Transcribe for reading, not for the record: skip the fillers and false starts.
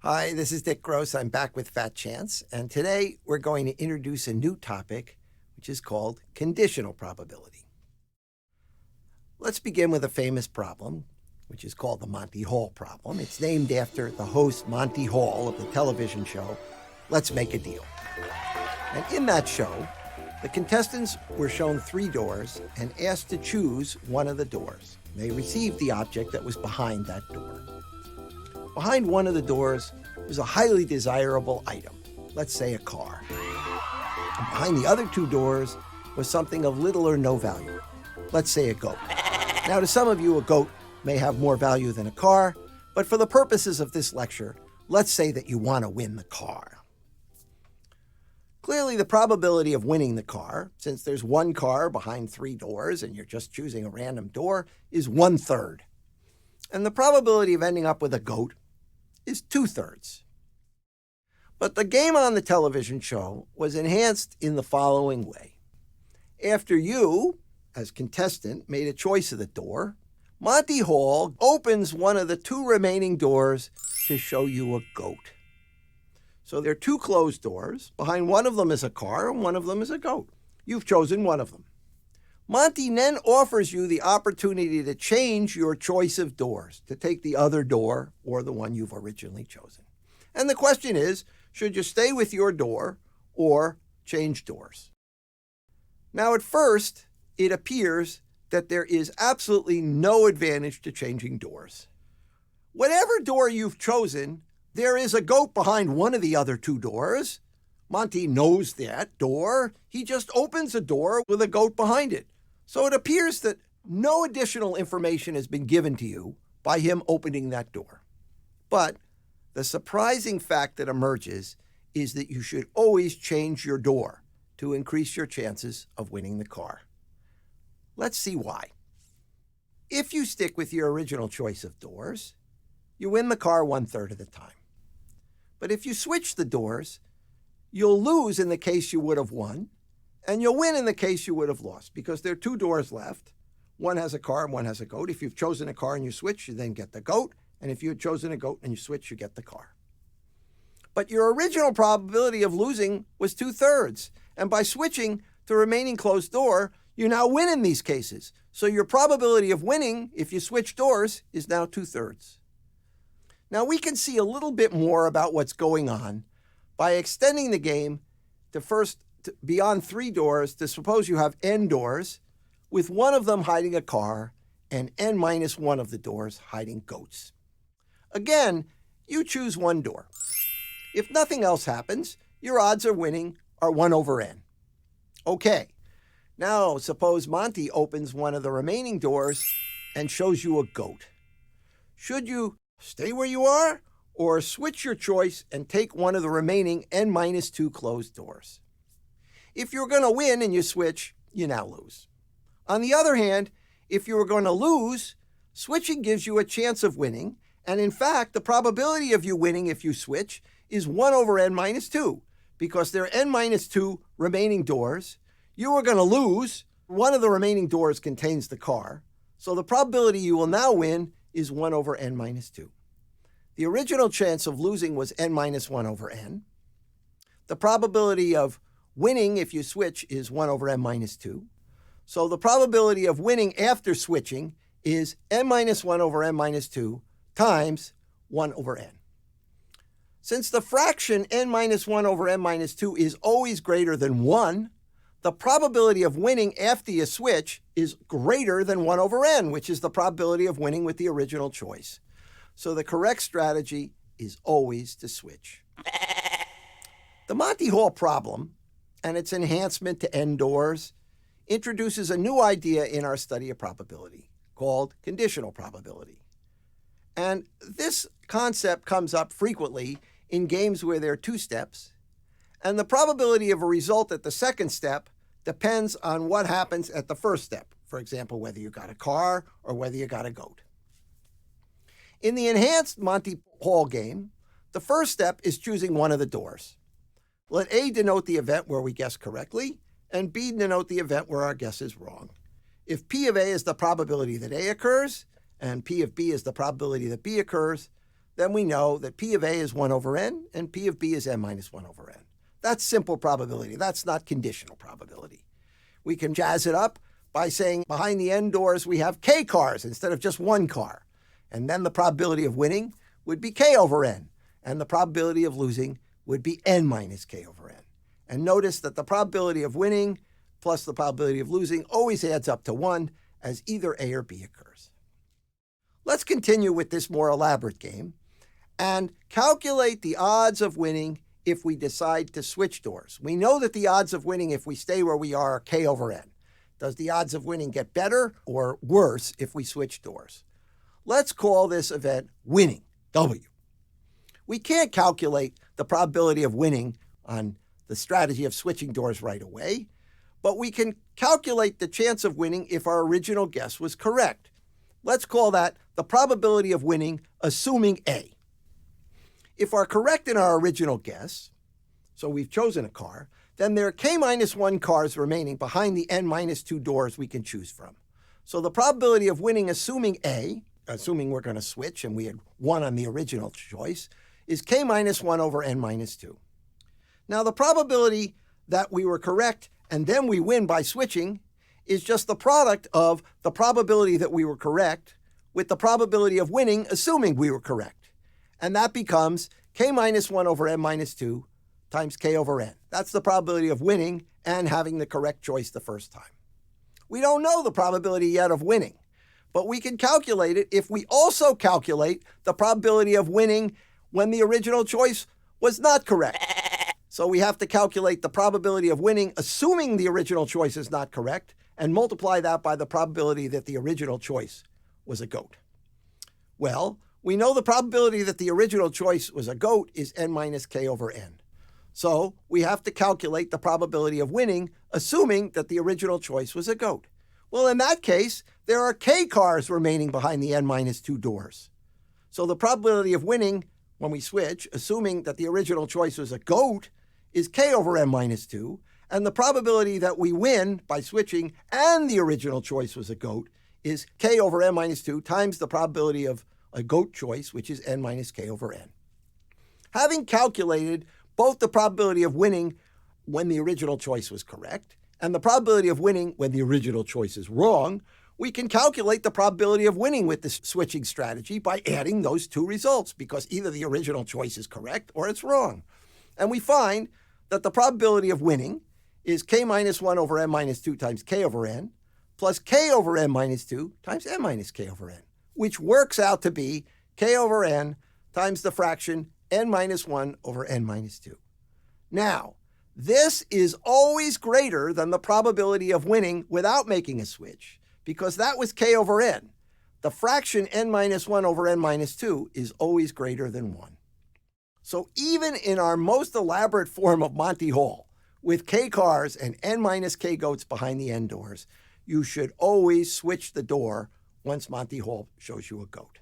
Hi, this is Dick Gross. I'm back with Fat Chance, and today we're going to introduce a new topic, which is called conditional probability. Let's begin with a famous problem, which is called the Monty Hall problem. It's named after the host Monty Hall of the television show Let's Make a Deal. And in that show, the contestants were shown 3 doors and asked to choose one of the doors. They received the object that was behind that door. Behind one of the doors was a highly desirable item, let's say a car. And behind the other 2 doors was something of little or no value, let's say a goat. Now, to some of you, a goat may have more value than a car, but for the purposes of this lecture, let's say that you want to win the car. Clearly, the probability of winning the car, since there's 1 car behind 3 doors and you're just choosing a random door, is 1/3. And the probability of ending up with a goat is 2/3. But the game on the television show was enhanced in the following way. After you, as contestant, made a choice of the door, Monty Hall opens one of the 2 remaining doors to show you a goat. So there are 2 closed doors. Behind one of them is a car and one of them is a goat. You've chosen one of them. Monty then offers you the opportunity to change your choice of doors, to take the other door or the one you've originally chosen. And the question is, should you stay with your door or change doors? Now, at first, it appears that there is absolutely no advantage to changing doors. Whatever door you've chosen, there is a goat behind one of the other 2 doors. Monty knows that door. He just opens a door with a goat behind it. So it appears that no additional information has been given to you by him opening that door. But the surprising fact that emerges is that you should always change your door to increase your chances of winning the car. Let's see why. If you stick with your original choice of doors, you win the car 1/3 of the time. But if you switch the doors, you'll lose in the case you would have won, and you'll win in the case you would have lost, because there are 2 doors left. One has a car and one has a goat. If you've chosen a car and you switch, you then get the goat. And if you had chosen a goat and you switch, you get the car. But your original probability of losing was 2/3. And by switching to remaining closed door, you now win in these cases. So your probability of winning, if you switch doors, is now 2/3. Now we can see a little bit more about what's going on by extending the game to beyond 3 doors, to suppose you have n doors, with one of them hiding a car and n-1 of the doors hiding goats. Again, you choose 1 door. If nothing else happens, your odds of winning are 1/n. Okay, now suppose Monty opens one of the remaining doors and shows you a goat. Should you stay where you are or switch your choice and take one of the remaining n-2 closed doors? If you're going to win and you switch, you now lose. On the other hand, if you were going to lose, switching gives you a chance of winning. And in fact, the probability of you winning if you switch is 1/n-2, because there are n-2 remaining doors. You are going to lose. One of the remaining doors contains the car. So the probability you will now win is 1/n-2. The original chance of losing was n-1/n. The probability of winning if you switch is 1/n-2. So the probability of winning after switching is n-1/n-2 times 1/n. Since the fraction n-1/n-2 is always greater than 1, the probability of winning after you switch is greater than 1/n, which is the probability of winning with the original choice. So the correct strategy is always to switch. The Monty Hall problem and its enhancement to n doors introduces a new idea in our study of probability called conditional probability. And this concept comes up frequently in games where there are 2 steps, and the probability of a result at the second step depends on what happens at the first step. For example, whether you got a car or whether you got a goat. In the enhanced Monty Hall game, the first step is choosing one of the doors. Let A denote the event where we guess correctly, and B denote the event where our guess is wrong. If P of A is the probability that A occurs, and P of B is the probability that B occurs, then we know that P of A is 1 over n and P of B is n minus 1 over n. That's simple probability. That's not conditional probability. We can jazz it up by saying behind the n doors we have k cars instead of just one car. And then the probability of winning would be k over n. And the probability of losing would be n minus k over n. And notice that the probability of winning plus the probability of losing always adds up to 1 as either A or B occurs. Let's continue with this more elaborate game and calculate the odds of winning if we decide to switch doors. We know that the odds of winning if we stay where we are k over n. Does the odds of winning get better or worse if we switch doors? Let's call this event winning, W. We can't calculate the probability of winning on the strategy of switching doors right away, but we can calculate the chance of winning if our original guess was correct. Let's call that the probability of winning assuming A. If we're correct in our original guess, so we've chosen a car, then there are k minus 1 cars remaining behind the n minus 2 doors we can choose from. So the probability of winning assuming A, assuming we're going to switch and we had 1 on the original choice, is k minus 1 over n minus 2. Now the probability that we were correct and then we win by switching is just the product of the probability that we were correct with the probability of winning assuming we were correct. And that becomes k minus 1 over n minus 2 times k over n. That's the probability of winning and having the correct choice the first time. We don't know the probability yet of winning, but we can calculate it if we also calculate the probability of winning when the original choice was not correct. So we have to calculate the probability of winning assuming the original choice is not correct and multiply that by the probability that the original choice was a goat. Well, we know the probability that the original choice was a goat is n minus k over n. So we have to calculate the probability of winning, assuming that the original choice was a goat. Well, in that case, there are k cars remaining behind the n minus 2 doors. So the probability of winning when we switch, assuming that the original choice was a goat, is k over n minus 2. And the probability that we win by switching and the original choice was a goat is k over n minus 2 times the probability of a goat choice, which is n minus k over n. Having calculated both the probability of winning when the original choice was correct and the probability of winning when the original choice is wrong, we can calculate the probability of winning with this switching strategy by adding those two results, because either the original choice is correct or it's wrong. And we find that the probability of winning is k minus 1 over n minus 2 times k over n plus k over n minus 2 times n minus k over n, which works out to be k over n times the fraction n minus 1 over n minus 2. Now, this is always greater than the probability of winning without making a switch, because that was k over n. The fraction n minus 1 over n minus 2 is always greater than 1. So even in our most elaborate form of Monty Hall, with k cars and n minus k goats behind the n doors, you should always switch the door once Monty Hall shows you a goat.